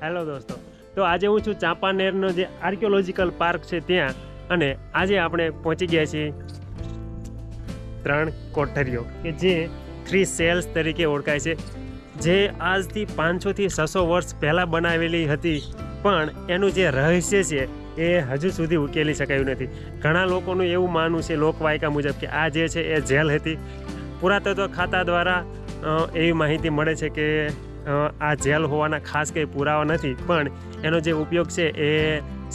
Hello દોસ્તો, તો આજે હું છું ચાંપાનેરનો જે આર્કિયોલોજીકલ પાર્ક છે ત્યાં, અને આજે આપણે પહોંચી ગયા છીએ 3 કોઠરીઓ કે જે 3 સેલ્સ તરીકે ઓળખાય છે, જે આજથી 500 થી 600 વર્ષ પહેલાં બનાવેલી હતી, પણ એનું જે રહસ્ય છે એ હજુ સુધી ઉકેલી શકાયું નથી. ઘણા લોકોનું એવું માનવું છે લોકવાયકા મુજબ કે આ જે છે એ જેલ હતી. પુરાતત્વ ખાતા દ્વારા એવી માહિતી મળે છે કે આ જેલ હોવાના ખાસ કંઈ પુરાવા નથી, પણ એનો જે ઉપયોગ છે એ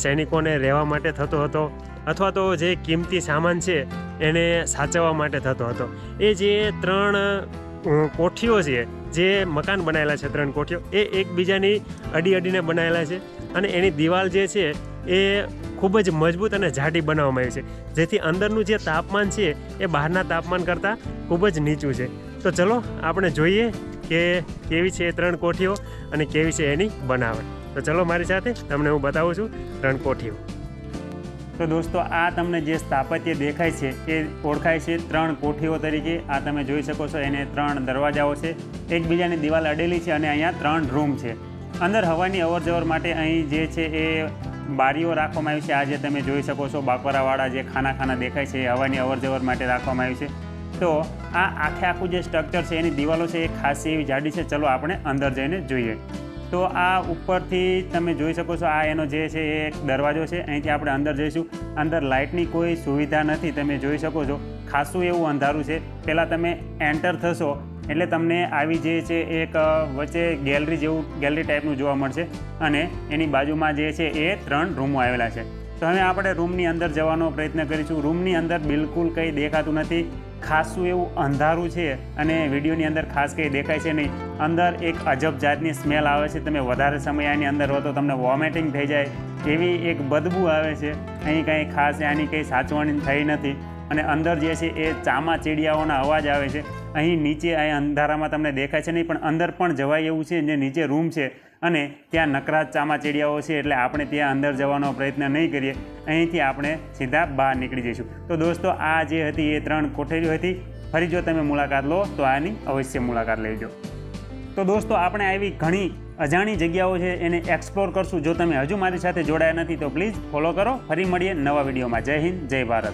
સૈનિકોને રહેવા માટે થતો હતો, અથવા તો જે કિંમતી સામાન છે એને સાચવવા માટે થતો હતો. એ જે 3 કોઠીઓ છે, જે મકાન બનાવેલા છે 3 કોઠીઓ, એ એકબીજાની અડીને બનાવેલા છે, અને એની દિવાલ જે છે એ ખૂબ જ મજબૂત અને જાડી બનાવવામાં આવી છે, જેથી અંદરનું જે તાપમાન છે એ બહારના તાપમાન કરતાં ખૂબ જ નીચું છે. તો ચલો આપણે જોઈએ કે કેવી છે એ 3 કોઠીઓ અને કેવી છે એની બનાવટ. તો ચલો મારી સાથે તમને હું બતાવું છું 3 કોઠીઓ. તો દોસ્તો, આ તમને જે સ્થાપત્ય દેખાય છે એ ઓળખાય છે 3 કોઠીઓ તરીકે. આ તમે જોઈ શકો છો, એને 3 દરવાજાઓ છે, એકબીજાની દિવાલ અડેલી છે, અને અહીંયા 3 રૂમ છે. અંદર હવાની અવરજવર માટે અહીં જે છે એ બારીઓ રાખવામાં આવી છે. આ જે તમે જોઈ શકો છો બાકરાવાળા જે ખાના દેખાય છે એ હવાની અવરજવર માટે રાખવામાં આવી છે. તો આ આખું જે સ્ટ્રક્ચર છે એની દિવાલો છે એ ખાસી એવી જાડી છે. ચલો આપણે અંદર જઈને જોઈએ. તો આ ઉપરથી તમે જોઈ શકો છો, આ એનો જે છે એ એક દરવાજો છે. અહીંથી આપણે અંદર જઈશું. અંદર લાઇટની કોઈ સુવિધા નથી, તમે જોઈ શકો છો. ખાસું એવું અંધારું છે. પહેલાં તમે એન્ટર થશો એટલે તમને આવી જે છે એક વચ્ચે ગેલેરી ટાઈપનું જોવા મળશે, અને એની બાજુમાં જે છે એ 3 રૂમો આવેલા છે. તો હવે આપણે રૂમની અંદર જવાનો પ્રયત્ન કરીશું. રૂમની અંદર બિલકુલ કંઈ દેખાતું નથી, ખાસું એવું અંધારું છે, અને વિડીયોની અંદર ખાસ કંઈ દેખાય છે નહીં. અંદર એક અજબ જાતની સ્મેલ આવે છે. તમે વધારે સમય આની અંદર રહો તો તમને વોમિટિંગ થઈ જાય એવી એક બદબુ આવે છે. અહીં કંઈ ખાસ આની કંઈ સાચવણી થઈ નથી, અને અંદર જે છે એ ચામાચીડિયાઓના અવાજ આવે છે. અહીં નીચે અહીં અંધારામાં તમને દેખાય છે નહીં, પણ અંદર પણ જવાય એવું છે. જે નીચે રૂમ છે અને ત્યાં નકરા ચામાચીડિયાઓ છે, એટલે આપણે ત્યાં અંદર જવાનો પ્રયત્ન નહીં કરીએ. અહીંથી આપણે સીધા બહાર નીકળી જઈશું. તો દોસ્તો, આ જે હતી એ 3 કોઠરીઓ હતી. ફરી જો તમે મુલાકાત લો તો આની અવશ્ય મુલાકાત લેજો. તો દોસ્તો, આપણે આવી ઘણી અજાણી જગ્યાઓ છે એને એક્સપ્લોર કરશું. જો તમે હજુ મારી સાથે જોડાયા નથી તો પ્લીઝ ફોલો કરો. ફરી મળીએ નવા વિડીયોમાં. જય હિન્દ, જય ભારત.